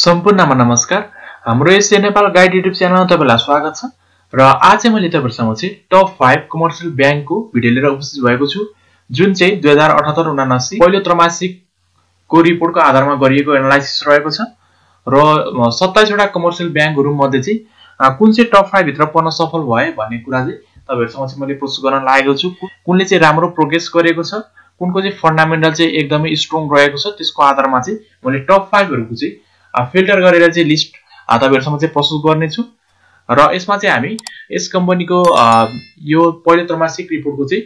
सम्पूर्णमा नमस्कार। हाम्रो एसए नेपाल गाइड युट्युब च्यानलमा तपाईलाई स्वागत छ र आज चाहिँ मैले तपाईहरुसँग चाहिँ टप 5 कमर्सियल ब्याङ्कको भिडियो लिएर उपस्थित भएको छु, जुन चाहिँ 2078-79 पहिलो त्रैमासिकको रिपोर्टको आधारमा गरिएको एनालाइसिस रहेको छ र 27 वटा कमर्सियल ब्याङ्कहरु मध्ये चाहिँ कुन चाहिँ टप 5 भित्र पर्न सफल भए भन्ने कुरा चाहिँ तपाईहरुसँग चाहिँ मैले प्रस्तुत गर्न लागेको छु। कुनले चाहिँ राम्रो प्रोग्रेस गरेको छ, कुनको चाहिँ फन्डामेन्टल चाहिँ एकदमै स्ट्रङ रहेको छ, त्यसको आधारमा चाहिँ मैले टप 5 हरुको चाहिँ फिल्टर गरेर चाहिँ लिस्ट तपाईहरुसँग चाहिँ प्रस्तुत गर्ने छु र यसमा चाहिँ हामी यस कम्पनीको यो पहिलो त्रैमासिक रिपोर्टको चाहिँ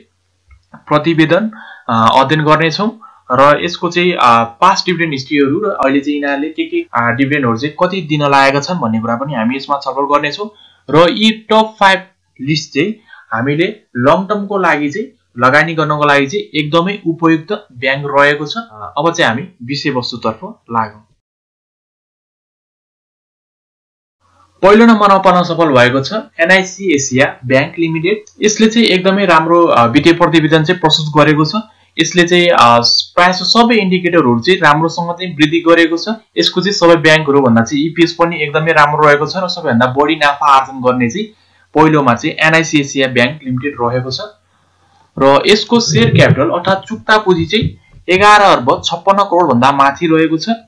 प्रतिवेदन अध्ययन गर्ने छौं र यसको चाहिँ पास्ट डिभिडेन्ड हिस्ट्रीहरु र अहिले चाहिँ यिनीहरुले के डिभिडेन्डहरु चाहिँ कति दिन लागेका छन् भन्ने कुरा पनि हामी यसमा छलफल गर्ने छौं र यी टप 5 लिस्ट चाहिँ हामीले लङ टर्मको लागि चाहिँ लगानी गर्नको लागि चाहिँ एकदमै उपयुक्त ब्याङ्क रहेको छ। अब चाहिँ हामी विषयवस्तुतर्फ लागौं। पहिलो नम्बरमा पर्न सफल भएको छ एनआईसी एसिया बैंक लिमिटेड। यसले चाहिँ एकदमै राम्रो वित्तीय प्रतिवेदन चाहिँ प्रस्तुत गरेको छ। यसले चाहिँ प्रायः सबै इन्डिकेटरहरु चाहिँ राम्रोसँग चाहिँ वृद्धि गरेको छ। यसको चाहिँ सबै ब्याङ्कहरु भन्दा चाहिँ ईपीएस पनि एकदमै राम्रो रहेको छ र सबैभन्दा बढी नाफा आर्जन गर्ने चाहिँ पहिलोमा चाहिँ एनआईसी एसिया बैंक लिमिटेड रहेको छ र यसको शेयर क्यापिटल अर्थात चुक्ता पुँजी चाहिँ 11 अर्ब 56 करोड भन्दा माथि रहेको छ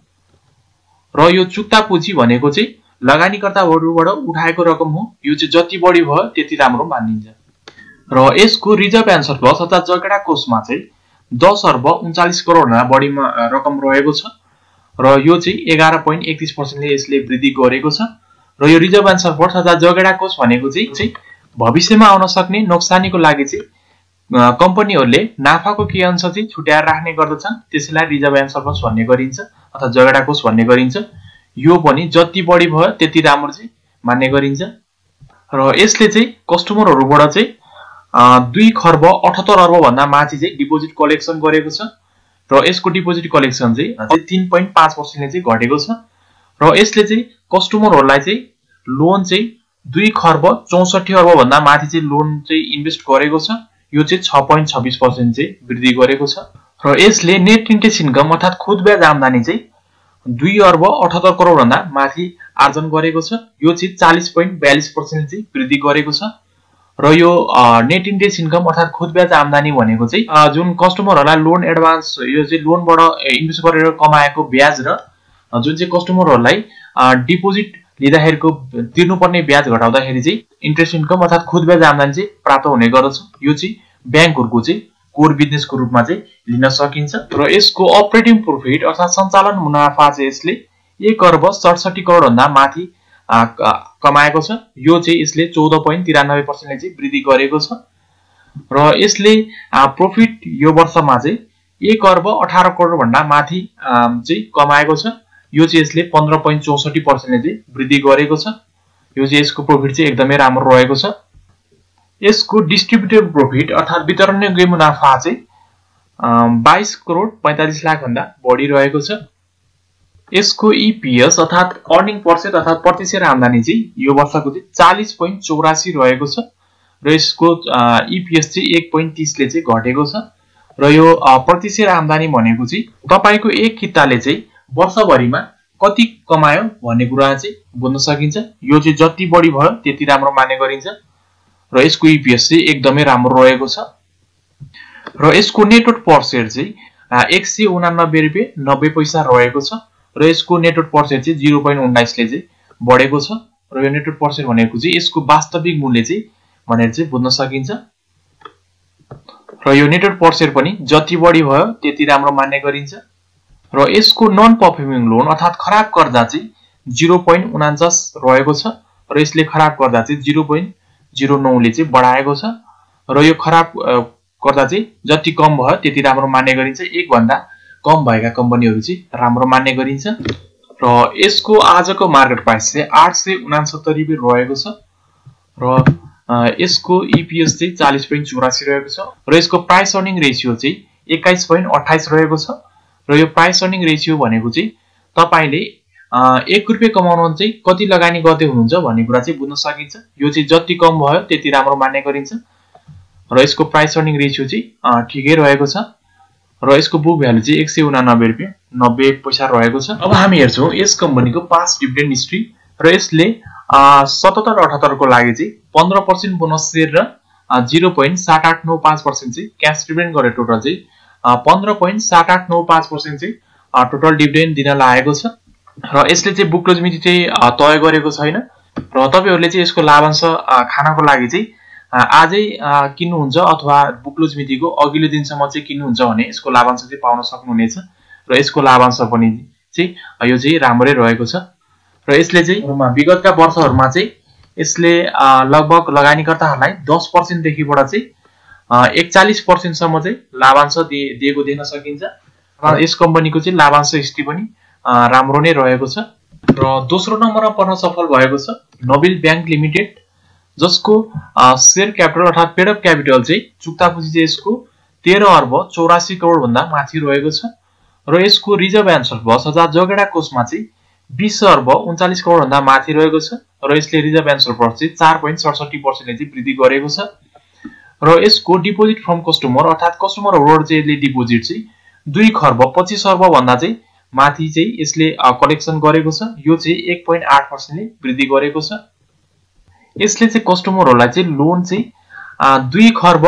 र यो चुक्ता पुँजी भनेको चाहिँ लगानीकर्ताहरुबाट उठाएको रकम हो। यो चाहिँ जति बढी भयो त्यति राम्रो मानिन्छ र यसको रिजर्भ एन्ड सरप्लस अर्थात जगेडा कोषमा चाहिँ 10 अर्ब 39 करोड भन्दा बढी रकम रहेको छ र यो चाहिँ 11.31% ले यसले वृद्धि गरेको छ र यो रिजर्भ एन्ड सरप्लस अर्थात जगेडा कोष भनेको चाहिँ भविष्यमा आउन सक्ने नोक्सानीको लागि चाहिँ कम्पनीहरुले नाफाको केही अंश चाहिँ छुट्याएर राख्ने गर्दछन्, त्यसैलाई रिजर्भ एन्ड सरप्लस भन्ने गरिन्छ अथवा जगेडा कोष भन्ने गरिन्छ। यो पनि जति बढी भयो त्यति राम्रो चाहिँ मान्ने गरिन्छ र यसले चाहिँ कस्टमरहरुबाट चाहिँ 2 खर्ब 78 अर्ब भन्दा माथि चाहिँ डिपोजिट कलेक्सन गरेको छ र यसको डिपोजिट कलेक्सन चाहिँ 3.5% ले चाहिँ घटेको छ र यसले चाहिँ कस्टमरहरुलाई चाहिँ लोन चाहिँ 2 खर्ब 64 अर्ब भन्दा माथि चाहिँ लोन चाहिँ इन्भेस्ट गरेको छ। यो चाहिँ 6.26% चाहिँ वृद्धि गरेको छ र यसले नेट इन्ट्रेस्ट इन्कम अर्थात खुद ब्याज आम्दानी चाहिँ 2 अर्ब 78 करोड भन्दा माथि आर्जन गरेको छ। यो चाहिँ 40.42% चाहिँ वृद्धि गरेको छ र यो नेट इन्ट्रेस्ट इन्कम अर्थात खुद ब्याज आम्दानी भनेको चाहिँ जुन कस्टमरहरुलाई लोन एडभान्स यो चाहिँ लोनबाट इन्भेस्ट गरेर कमाएको ब्याज र जुन चाहिँ कस्टमरहरुलाई डिपोजिट लिँदाखेरिको तिर्नुपर्ने ब्याज घटाउँदाखेरि चाहिँ इन्ट्रेस्ट इन्कम अर्थात खुद ब्याज आम्दानी चाहिँ प्राप्त हुने गर्दछ। यो चाहिँ ब्याङ्कहरुको चाहिँ कोर बिजनेसको रूपमा चाहिँ लिन सकिन्छ र यसको अपरेटिङ प्रॉफिट अर्थात सञ्चालन मुनाफा चाहिँ यसले 1 अर्ब 67 करोड भन्दा माथि कमाएको छ। यो चाहिँ यसले 14.93% ले चाहिँ वृद्धि गरेको छ र यसले प्रॉफिट यो वर्षमा चाहिँ 1 अर्ब 18 करोड भन्दा माथि चाहिँ कमाएको छ। यो चाहिँ यसले 15.64% ले चाहिँ वृद्धि गरेको छ। यो चाहिँ यसको प्रॉफिट चाहिँ एकदमै राम्रो रहेको छ। यसको डिस्ट्रिब्युटेड प्रॉफिट अर्थात वितरणयोग्य मुनाफा चाहिँ 22 करोड 45 लाख भन्दा बढी रहेको छ। यसको ईपीएस अर्थात अर्निङ पर शेयर अर्थात प्रति शेयर आम्दानी चाहिँ यो वर्षको चाहिँ 40.84 रहेको छ र यसको ईपीएस चाहिँ 1.30 ले चाहिँ घटेको छ र यो प्रति शेयर आम्दानी भनेको चाहिँ तपाईको एक किताले चाहिँ वर्षभरिमा कति कमायो भन्ने कुरा चाहिँ बुझ्न सकिन्छ। यो चाहिँ जति बढी भयो त्यति राम्रो मान्ने गरिन्छ र यसको ईपीएस चाहिँ एकदमै राम्रो रहेको छ र यसको नेटवर्थ पर शेयर चाहिँ 189 रुपैयाँ 90 पैसा रहेको छ र यसको नेटवर्थ पर शेयर चाहिँ 0.19 ले चाहिँ बढेको छ र यो नेटवर्थ पर शेयर भनेको चाहिँ यसको वास्तविक मूल्य चाहिँ भनेर चाहिँ बुझ्न सकिन्छ र यो नेटवर्थ पर शेयर पनि जति बढी भयो त्यति राम्रो मान्ने गरिन्छ र यसको नन परफर्मिङ लोन अर्थात खराब कर्जा चाहिँ 0.49 रहेको छ र यसले खराब कर्जा चाहिँ 0.09 ले चाहिँ बढाएको छ र यो खराब कर्जा चाहिँ जति कम भयो त्यति राम्रो मान्ने गरिन्छ। एक भन्दा कम भएका कम्पनीहरु चाहिँ राम्रो मान्ने गरिन्छ र यसको आजको मार्केट प्राइस चाहिँ 869 रुपैयाँ रहेको छ र यसको ईपीएस चाहिँ 40.84 रहेको छ र यसको प्राइस अर्निङ रेशियो चाहिँ 21.28 रहेको छ र यो प्राइस अर्निङ रेशियो भनेको चाहिँ तपाईले 1 रुपैयाँ कमाउन चाहिँ कति लगानी गर्दै हुनुहुन्छ भन्ने कुरा चाहिँ बुझ्न सकिन्छ। यो चाहिँ जति कम भयो त्यति राम्रो मान्ने गरिन्छ र यसको प्राइस अर्निङ रेशियो चाहिँ ठिकै रहेको छ र यसको बुक भ्यालु चाहिँ 189 रुपैयाँ 90 पैसा रहेको छ। अब हामी हेर्छौं यस कम्पनीको पास्ट डिभिडेन्ड हिस्ट्री र यसले 77-78 को लागि चाहिँ 15% बोनस शेयर र 0.7895% चाहिँ क्याश डिभिडेन्ड गरे टोटल चाहिँ 15.7895% चाहिँ टोटल डिभिडेन्ड दिन लागेको छ र यसले चाहिँ बुक क्लोज मिति चाहिँ तय गरेको छैन र तपाईहरुले चाहिँ यसको लाभांश खानको लागि चाहिँ आजै किन्नुहुन्छ अथवा बुक क्लोज मितिको अघिल्लो दिनसम्म चाहिँ किन्नुहुन्छ भने यसको लाभांश चाहिँ पाउन सक्नुहुनेछ र यसको लाभांश पनि चाहिँ यो चाहिँ राम्रै रहेको छ र यसले चाहिँ विगतका वर्षहरुमा चाहिँ यसले लगभग लगानीकर्ताहरुलाई 10% देखिबाट चाहिँ 41% सम्म चाहिँ लाभांश दिएको दिन सकिन्छ र यस कम्पनीको चाहिँ लाभांश हिस्ट्री पनि राम्रो नै रहेको छ र दोस्रो नम्बरमा पर्न सफल भएको छ नोबेल बैंक लिमिटेड जसको शेयर क्यापिटल अर्थात पेड अप क्यापिटल चाहिँ चुक्ता पुँजी चाहिँ यसको 13 अर्ब 84 करोड भन्दा माथि रहेको छ र यसको रिजर्भ एन्ड सरप्लस अर्थात जोगेडा कोषमा चाहिँ 20 अर्ब 39 करोड भन्दा माथि रहेको छ र यसले रिजर्भ एन्ड सरप्लस चाहिँ 4.67% ले चाहिँ वृद्धि गरेको छ र यसको डिपोजिट फ्रम कस्टमर अर्थात कस्टमरहरुबाट चाहिँ यसले डिपोजिट चाहिँ 2 खर्ब 25 अर्ब भन्दा चाहिँ माथि चाहिँ यसले कलेक्सन गरेको छ यो चाहिँ 1.8% ले वृद्धि गरेको छ यसले चाहिँ कस्टमरहरुलाई चाहिँ लोन चाहिँ 2 खर्ब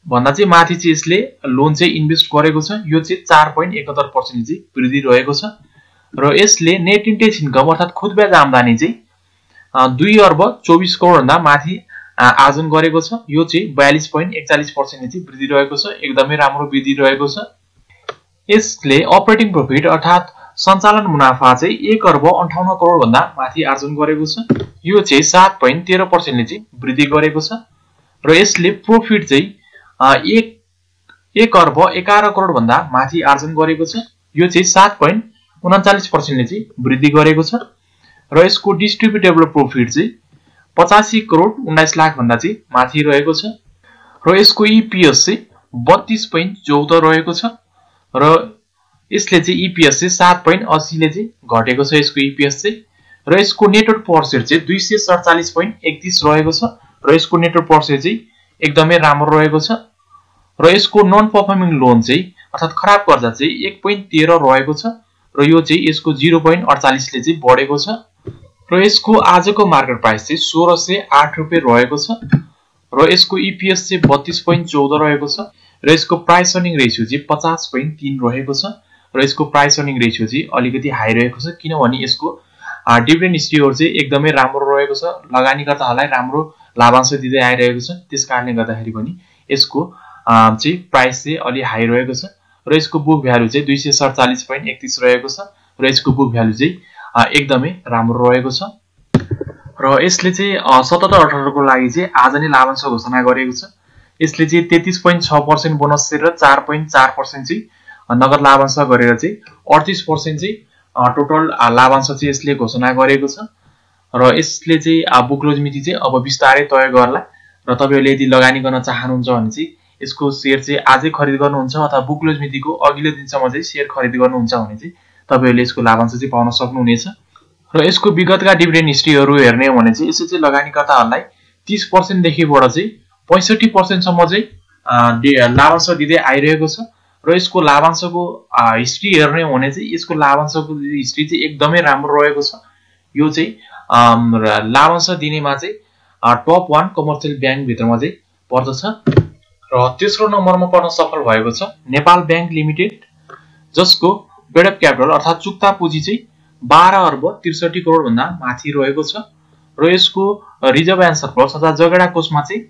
भन्दा चाहिँ माथि चाहिँ यसले लोन चाहिँ इन्भेस्ट गरेको छ यो चाहिँ 4.71% ले चाहिँ वृद्धि रहेको छ र यसले नेट इन्ट्रेस्ट इन्कम अर्थात खुद ब्याज आम्दानी चाहिँ 2 अर्ब 24 करोड भन्दा माथि आर्जन गरेको छ यो चाहिँ 42.41% ले चाहिँ वृद्धि रहेको छ एकदमै राम्रो वृद्धि रहेको छ यसले अपरेटिङ प्रॉफिट अर्थात सञ्चालन मुनाफा चाहिँ 1 अर्ब 58 करोड भन्दा माथि आर्जन गरेको छ यो चाहिँ 7.13% ले चाहिँ वृद्धि गरेको छ र यसले प्रॉफिट चाहिँ 1 अर्ब 11 करोड भन्दा माथि आर्जन गरेको छ यो चाहिँ 7.39% ले चाहिँ वृद्धि गरेको छ र यसको डिस्ट्रिब्युटेबल प्रॉफिट चाहिँ 85 करोड 19 लाख भन्दा चाहिँ माथि रहेको छ र यसको ईपीएस चाहिँ 32.14 रहेको छ र यसले चाहिँ ईपीएस चाहिँ 7.80 ले चाहिँ घटेको छ यसको ईपीएस चाहिँ र यसको नेटवर्थ पर शेयर चाहिँ 247.31 रहेको छ र यसको नेटवर्थ पर शेयर चाहिँ एकदमै राम्रो रहेको छ र यसको नन परफर्मिङ लोन चाहिँ अर्थात खराब कर्जा चाहिँ 1.13 रहेको छ र यो चाहिँ यसको 0.48 ले चाहिँ बढेको छ र यसको आजको मार्केट प्राइस चाहिँ 1608 रुपैयाँ रहेको छ र यसको ईपीएस चाहिँ 32.14 रहेको छ र यसको प्राइस अर्निङ रेशियो चाहिँ 50.3 रहेको छ र यसको प्राइस अर्निङ रेशियो चाहिँ अलिकति हाई रहेको छ किनभने यसको डिभिडेन्ड हिस्ट्रीहरु चाहिँ एकदमै राम्रो रहेको छ लगानीकर्ताहरुलाई राम्रो लाभांश दिँदै आइरहेको छ त्यसकारणले गर्दाखेरि पनि यसको चाहिँ प्राइस चाहिँ अलि हाई रहेको छ र यसको बुक भ्यालु चाहिँ 247.31 रहेको छ र यसको बुक भ्यालु चाहिँ एकदमै राम्रो रहेको छ र यसले चाहिँ 77-78 को लागि चाहिँ आज नै लाभांश घोषणा गरेको छ यसले चाहिँ 33.6% बोनस शेयर र 4.4% चाहिँ नगद लाभांश गरेर चाहिँ 38% चाहिँ टोटल लाभांश चाहिँ यसले घोषणा गरेको छ र यसले चाहिँ बुक क्लोज मिति चाहिँ अब बिस्तारै तय गर्ला र तपाईहरुले यदि लगानी गर्न चाहनुहुन्छ भने चाहिँ यसको शेयर चाहिँ आजै खरिद गर्नुहुन्छ अथवा बुक क्लोज मितिको अघिल्लो दिनसम्म चाहिँ शेयर खरिद गर्नुहुन्छ भने चाहिँ तपाईहरुले यसको लाभांश चाहिँ पाउन सक्नुहुनेछ र यसको विगतका डिभिडेन्ड हिस्ट्रीहरु हेर्ने हो भने चाहिँ यसले चाहिँ लगानीकर्ताहरुलाई 30% देखिबाट चाहिँ 65% सम्म चाहिँ लाभांश दिँदै आइरहेको छ र यसको लाभांशको हिस्ट्री हेर्ने हो भने चाहिँ यसको लाभांशको हिस्ट्री चाहिँ एकदमै राम्रो रहेको छ यो चाहिँ लाभांश दिनेमा चाहिँ टप 1 कमर्सियल बैंक भित्रमा चाहिँ पर्दछ र तेस्रो नम्बरमा पर्न सफल भएको छ नेपाल बैंक लिमिटेड जसको पेड अप क्यापिटल अर्थात चुक्ता पुँजी चाहिँ 12 अर्ब 63 करोड भन्दा माथि रहेको छ र यसको रिजर्भ एन्ड सरप्लस अर्थात जोगेडा कोषमा चाहिँ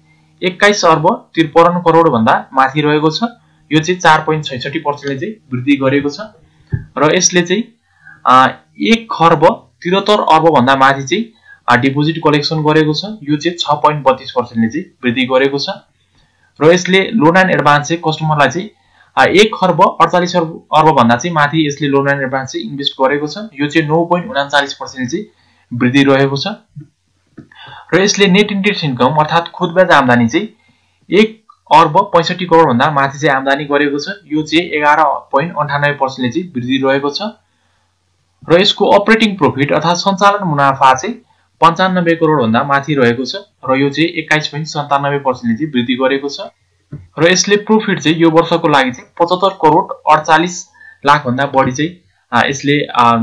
21 अर्ब 53 करोड भन्दा माथि रहेको छ यो चाहिँ 4.66% ले चाहिँ वृद्धि गरेको छ र यसले चाहिँ 1 खर्ब 73 अर्ब भन्दा माथि चाहिँ डिपोजिट कलेक्सन गरेको छ यो चाहिँ 6.32% ले चाहिँ वृद्धि गरेको छ र यसले लोन एन्ड एडभान्स चाहिँ कस्टमरलाई चाहिँ 1 खर्ब 48 अर्ब भन्दा चाहिँ माथि यसले लोन एन्ड एडभान्स चाहिँ इन्भेस्ट गरेको छ यो चाहिँ 9.39% ले चाहिँ वृद्धि रहेको छ र यसले नेट इन्ट्रेस्ट इन्कम अर्थात खुद ब्याज आम्दानी चाहिँ 1 अर्ब 65 करोड भन्दा माथि चाहिँ आम्दानी गरेको छ यो चाहिँ 11.98% ले चाहिँ वृद्धि रहेको छ र यसको अपरेटिङ प्रॉफिट अर्थात सञ्चालन मुनाफा चाहिँ 95 करोड भन्दा माथि रहेको छ र यो चाहिँ 21.97% ले चाहिँ वृद्धि गरेको छ र यसले प्रॉफिट चाहिँ यो वर्षको लागि चाहिँ 75 करोड 48 लाख भन्दा बढी चाहिँ यसले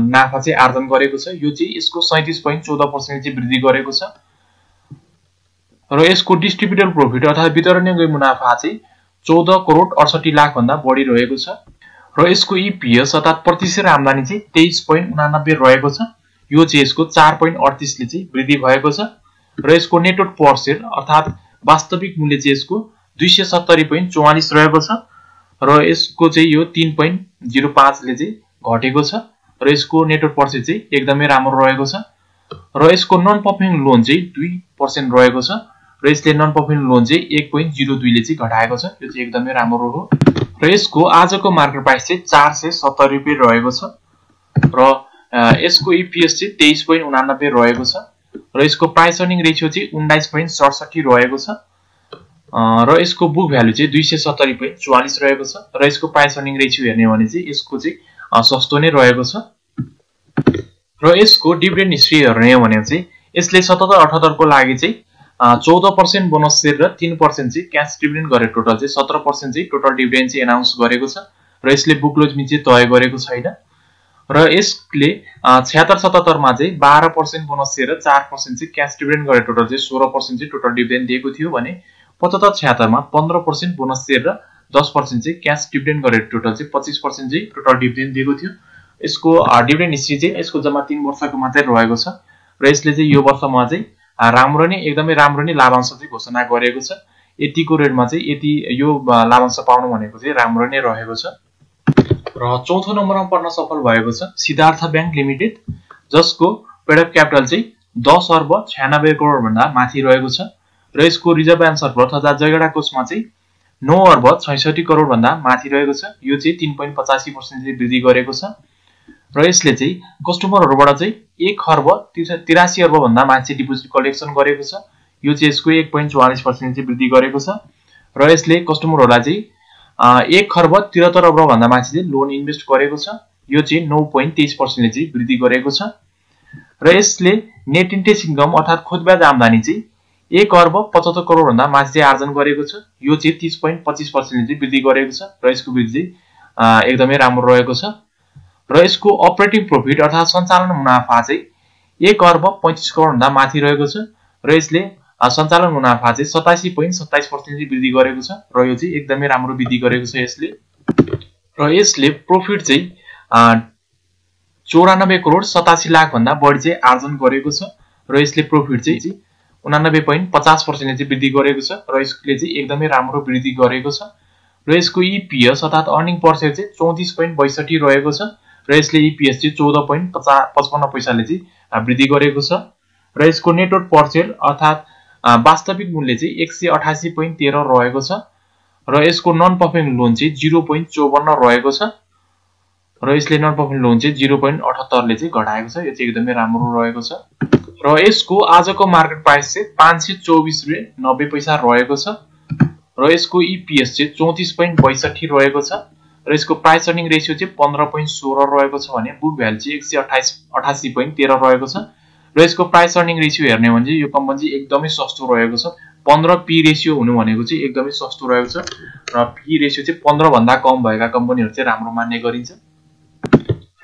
नाफा चाहिँ आर्जन गरेको छ। यो चाहिँ यसको 37.14% चाहिँ वृद्धि गरेको छ र यसको डिस्ट्रिब्युटेबल प्रोफिट अर्थात वितरणीय मुनाफा चाहिँ 14 करोड 68 लाख भन्दा बढी रहेको छ र यसको ईपीएस अर्थात प्रति शेयर आम्दानी चाहिँ 23.89 रहेको छ। यो चाहिँ यसको 4.38 ले चाहिँ वृद्धि भएको छ र यसको नेटवर्थ पर शेयर अर्थात वास्तविक मूल्य चाहिँ यसको 270.44 रहेको छ र यसको चाहिँ यो 3.05 ले चाहिँ घटेको छ र यसको नेटवर्थ पर शेयर चाहिँ एकदमै राम्रो रहेको छ र यसको नन परफर्मिङ लोन चाहिँ 2% रहेको छ र यसले नन परफर्मिङ लोन चाहिँ 1.02 ले चाहिँ घटाएको छ। यो चाहिँ एकदमै राम्रो हो र यसको आजको मार्केट प्राइस चाहिँ 470 रुपैयाँ रहेको छ र यसको ईपीएस चाहिँ 23.89 रहेको छ र यसको प्राइस अर्निङ रेशियो चाहिँ 19.67 रहेको छ र यसको बुक भ्यालु चाहिँ 270.44 रहेको छ र यसको प्राइस अर्निङ रेशियो हेर्ने भने चाहिँ यसको चाहिँ सस्तो नै रहेको छ र यसको डिभिडेन्ड हिस्ट्री हेर्ने हो भने चाहिँ यसले 77-78 को लागि चाहिँ 14% बोनस शेयर र 3% चाहिँ क्याश डिभिडेन्ड गरेर टोटल चाहिँ 17% चाहिँ टोटल डिभिडेन्ड चाहिँ एनाउन्स गरेको छ र यसले बुक क्लोजिङ चाहिँ तय गरेको छैन र यसले 76-77 मा चाहिँ 12% बोनस शेयर र 4% चाहिँ क्याश डिभिडेन्ड गरेर टोटल चाहिँ 16% चाहिँ टोटल डिभिडेन्ड दिएको थियो भने 75-76 मा 15% बोनस शेयर र 10% चाहिँ क्याश डिभिडेन्ड गरेर टोटल चाहिँ 25% चाहिँ टोटल डिभिडेन्ड दिएको थियो। यसको डिभिडेन्ड हिस्ट्री चाहिँ यसको जम्मा 3 वर्षको मात्रै रहेको छ र यसले चाहिँ यो वर्षमा चाहिँ राम्रो नै एकदमै राम्रो नै लाभांश चाहिँ घोषणा गरेको छ। यतिको रेटमा चाहिँ यति यो लाभांश पाउनु भनेको चाहिँ राम्रो नै रहेको छ र चौथो नम्बरमा पर्न सफल भएको छ सिद्धार्थ बैंक लिमिटेड जसको पेड अप क्यापिटल चाहिँ 10 अर्ब 96 करोड भन्दा माथि रहेको छ र यसको रिजर्भ एन्ड सरप्लस अर्थात जैगडा कोषमा चाहिँ 9 अर्ब 66 करोड भन्दा माथि रहेको छ। यो चाहिँ 3.85% चाहिँ वृद्धि गरेको छ र यसले चाहिँ कस्टमरहरुबाट चाहिँ 1 अर्ब 83 अर्ब भन्दा माथि डिपोजिट कलेक्सन गरेको छ। यो चाहिँ यसको 1.44% चाहिँ वृद्धि गरेको छ र यसले कस्टमरहरुलाई चाहिँ 1 अर्ब 73 अर्ब भन्दा माथि चाहिँ लोन इन्भेस्ट गरेको छ। यो चाहिँ 9.23% ले चाहिँ वृद्धि गरेको छ र यसले नेट इन्ट्रेस्ट इन्कम अर्थात खुदब्याज आम्दानी चाहिँ 1 अर्ब 75 करोड भन्दा माथि चाहिँ आर्जन गरेको छ। यो चाहिँ 30.25% ले चाहिँ वृद्धि गरेको छ र यसको वृद्धि एकदमै राम्रो रहेको छ र यसको अपरेटिङ प्रोफिट अर्थात सञ्चालन मुनाफा चाहिँ 1 अर्ब 35 करोड भन्दा माथि रहेको छ र यसले सञ्चालन मुनाफा चाहिँ 87.27% चाहिँ वृद्धि गरेको छ र यो चाहिँ एकदमै राम्रो वृद्धि गरेको छ यसले र यसले प्रोफिट चाहिँ 94 करोड 87 लाख भन्दा बढी चाहिँ आर्जन गरेको छ र यसले प्रोफिट चाहिँ 89.50% ले चाहिँ वृद्धि गरेको छ र यसले चाहिँ एकदमै राम्रो वृद्धि गरेको छ र यसको ईपीएस अर्थात अर्निङ पर शेयर चाहिँ 34.62 रहेको छ र यसले ईपीएस चाहिँ 14.55 पैसाले चाहिँ वृद्धि गरेको छ र यसको नेटवर्थ पर शेयर अर्थात वास्तविक मूल्य चाहिँ 188.13 रहेको छ र यसको नन परफर्मिङ लोन चाहिँ 0.54 रहेको छ र यसले नन परफर्मिङ लोन चाहिँ 0.78 ले चाहिँ घटाएको छ। यो चाहिँ एकदमै राम्रो रहेको छ र यसको आजको मार्केट प्राइस चाहिँ 524 रुपैयाँ 90 पैसा रहेको छ र यसको ईपीएस चाहिँ 34.62 रहेको छ र यसको प्राइस अर्निङ रेशियो चाहिँ 15.16 रहेको छ भने बुक भ्यालु चाहिँ 188.13 रहेको छ र यसको प्राइस अर्निङ रेशियो हेर्ने भने चाहिँ यो कम्पनी चाहिँ एकदमै सस्तो रहेको छ। 15 पी रेशियो हुनु भनेको चाहिँ एकदमै सस्तो रहेको छ र पी रेशियो चाहिँ 15 भन्दा कम भएका कम्पनीहरु चाहिँ राम्रो मान्ने गरिन्छ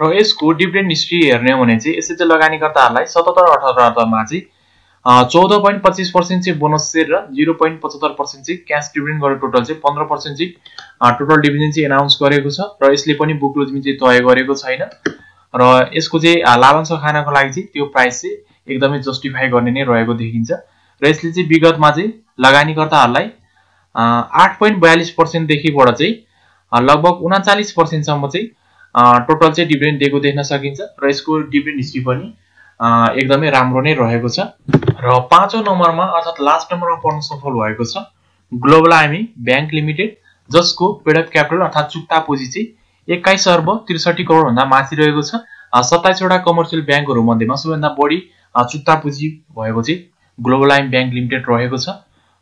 र यसको डिभिडेन्ड हिस्ट्री हेर्ने हो भने चाहिँ यसले चाहिँ लगानीकर्ताहरुलाई 77-78 मा चाहिँ 14.25% चाहिँ बोनस शेयर र 0.75% चाहिँ क्याश डिभिडेन्ड गरेर टोटल चाहिँ 15% चाहिँ टोटल डिभिडेन्ड चाहिँ एनाउन्स गरेको छ र यसले पनि बुक क्लोजिङ चाहिँ तय गरेको छैन र यसको चाहिँ लाभांश खानको लागि चाहिँ त्यो प्राइस चाहिँ एकदमै जस्टिफाई गर्ने नै रहेको देखिन्छ र यसले चाहिँ विगतमा चाहिँ लगानीकर्ताहरुलाई 8.42% देखिबाट चाहिँ लगभग 39% सम्म चाहिँ टोटल चाहिँ डिभिडेन्ड दिएको देख्न सकिन्छ र यसको डिभिडेन्ड हिस्ट्री पनि एकदमै राम्रो नै रहेको छ र पाँचौं नम्बरमा अर्थात लास्ट नम्बरमा पर्न सफल भएको छ ग्लोबल आइएमई बैंक लिमिटेड जसको पेड अप क्यापिटल अर्थात चुक्ता पुँजी चाहिँ 21 अर्ब 63 करोड भन्दा माथि रहेको छ। 27 वटा कमर्सियल बैंकहरु मध्येमा सबैभन्दा बढी चुक्ता पुँजी भएको चाहिँ ग्लोबल आइएमई बैंक लिमिटेड रहेको छ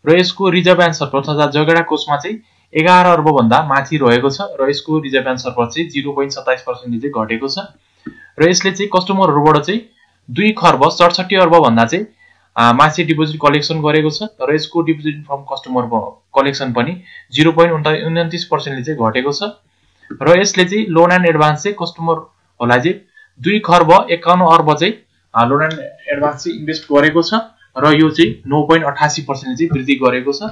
र यसको रिजर्भ एन्ड सरप्लस अर्थात जगेडा कोषमा चाहिँ 11 अर्ब भन्दा माथि रहेको छ र यसको रिजर्भ एन्ड सरप्लस चाहिँ 0.27% ले चाहिँ घटेको छ र यसले चाहिँ कस्टमरहरुबाट चाहिँ 2 खर्ब 67 अर्ब भन्दा चाहिँ माथि डिपोजिट कलेक्सन गरेको छ र यसको डिपोजिट फ्रम कस्टमर कलेक्सन पनि 0.29% ले चाहिँ घटेको छ र यसले चाहिँ लोन एन्ड एडभान्स चाहिँ कस्टमरहरूलाई चाहिँ 2,51 अर्ब चाहिँ लोन एन्ड एडभान्स चाहिँ इन्भेस्ट गरेको छ र यो चाहिँ 9.88% चाहिँ वृद्धि गरेको छ।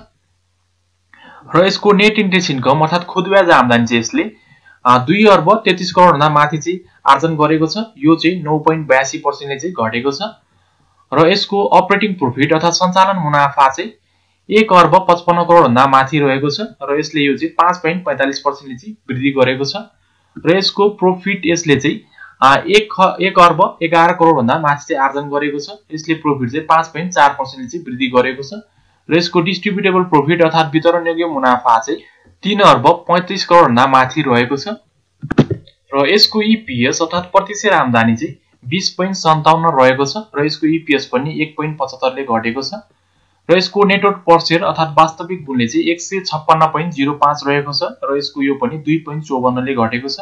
र यसको नेट इन्ट्रेस्ट इन्कम अर्थात खुद ब्याज आम्दानी चाहिँ यसले 2 अर्ब 33 करोड भन्दा माथि चाहिँ आर्जन गरेको छ। यो चाहिँ 9.82% ले चाहिँ घटेको छ। र यसको अपरेटिङ प्रॉफिट अर्थात सञ्चालन मुनाफा चाहिँ 1 अर्ब 55 करोड भन्दा माथि रहेको छ र यसले यो चाहिँ 5.45% ले चाहिँ वृद्धि गरेको छ। र यसको प्रॉफिट यसले चाहिँ 1 अर्ब 11 करोड भन्दा माथि चाहिँ आर्जन गरेको छ। यसले प्रॉफिट चाहिँ 5.4% ले चाहिँ वृद्धि गरेको छ। र यसको डिस्ट्रिब्युटेबल प्रॉफिट अर्थात वितरण योग्य मुनाफा चाहिँ 3 अर्ब 35 करोड भन्दा माथि रहेको छ। र यसको ईपीएस अर्थात प्रति शेयर आम्दानी चाहिँ 20.57 रहेको छ र यसको ईपीएस पनि 1.75 ले घटेको छ। र यसको नेटवर्थ पर शेयर अर्थात वास्तविक मूल्य चाहिँ 156.05 रहेको छ र यसको यो पनि 2.54 ले घटेको छ।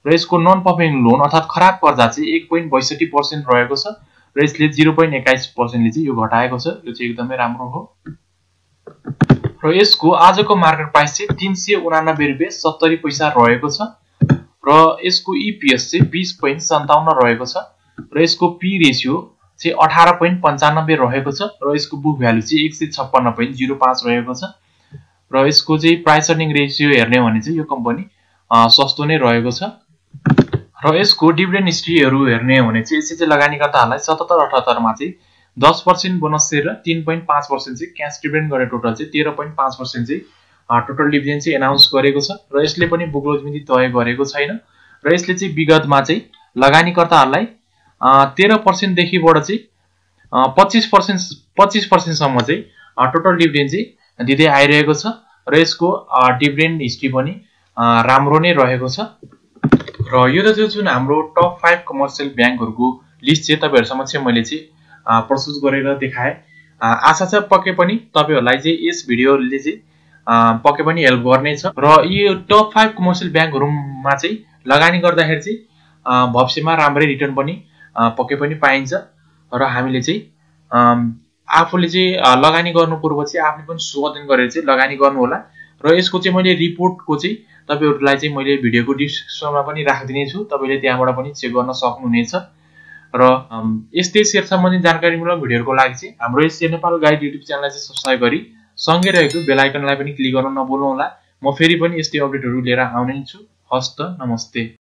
र यसको नन परफर्मिङ लोन अर्थात खराब कर्जा चाहिँ 1.62% रहेको छ र यसले 0.21% ले चाहिँ यो घटाएको छ। यो चाहिँ एकदमै राम्रो हो। र यसको आजको मार्केट प्राइस चाहिँ 389 रुपैयाँ 70 पैसा रहेको छ र यसको ईपीएस चाहिँ 20.57 रहेको छ र यसको पी रेशियो चाहिँ 18.95 रहेको छ र यसको बुक भ्यालु चाहिँ 156.05 रहेको छ। र यसको चाहिँ प्राइस अर्निङ रेशियो हेर्ने भने चाहिँ यो कम्पनी सस्तो नै रहेको छ। र यसको डिभिडेन्ड हिस्ट्रीहरु हेर्ने भने चाहिँ यसले चाहिँ लगानीकर्ताहरुलाई 77-78 मा चाहिँ 10% बोनस शेयर र 3.5% चाहिँ क्याश डिभिडेन्ड गरे टोटल चाहिँ 13.5% चाहिँ टोटल डिभिडेन्ड चाहिँ एनाउन्स गरेको छ र यसले पनि बुकलोज मिति तय गरेको छैन। र यसले चाहिँ विगतमा चाहिँ लगानीकर्ताहरुलाई 13% देखिबाट चाहिँ 25% सम्म चाहिँ टोटल डिभिडेन्ड चाहिँ दिँदै आइरहेको छ र यसको डिभिडेन्ड हिस्ट्री पनि राम्रो नै रहेको छ। र यो त जुन हाम्रो टप 5 कमर्सियल ब्याङ्कहरुको लिस्ट चाहिँ तपाईहरु समक्ष मैले चाहिँ प्रस्तुत गरेर देखाए। आशा छ पक्कै पनि तपाईहरुलाई चाहिँ यस भिडियोले चाहिँ पक्कै पनि हेल्प गर्नेछ र यो टप 5 कमर्सियल ब्याङ्कहरुमा चाहिँ लगानी गर्दाखेरि चाहिँ भविष्यमा राम्रै रिटर्न पनि पक्कै पनि पाइन्छ र हामीले चाहिँ आफूले चाहिँ लगानी गर्नु पूर्व चाहिँ आफूले पनि शोधन गरेर चाहिँ लगानी गर्नु होला। र यसको चाहिँ मैले रिपोर्टको चाहिँ तपाईहरुलाई चाहिँ मैले भिडियोको डिस्क्रिप्सनमा पनि राखिदिने छु, तपाईले त्यहाँबाट पनि चेक गर्न सक्नुहुनेछ। र यस्तै शेयर सम्बन्धी जानकारीमूलक भिडियोहरुको लागि चाहिँ हाम्रो एससीए नेपाल गाइड युट्युब च्यानललाई चाहिँ सब्स्क्राइब गरी सँगै रहेको बेल आइकनलाई पनि क्लिक गर्न नभुल्नु होला। म फेरि पनि यस्तै अपडेटहरु लिएर आउने छु। हस्त नमस्ते।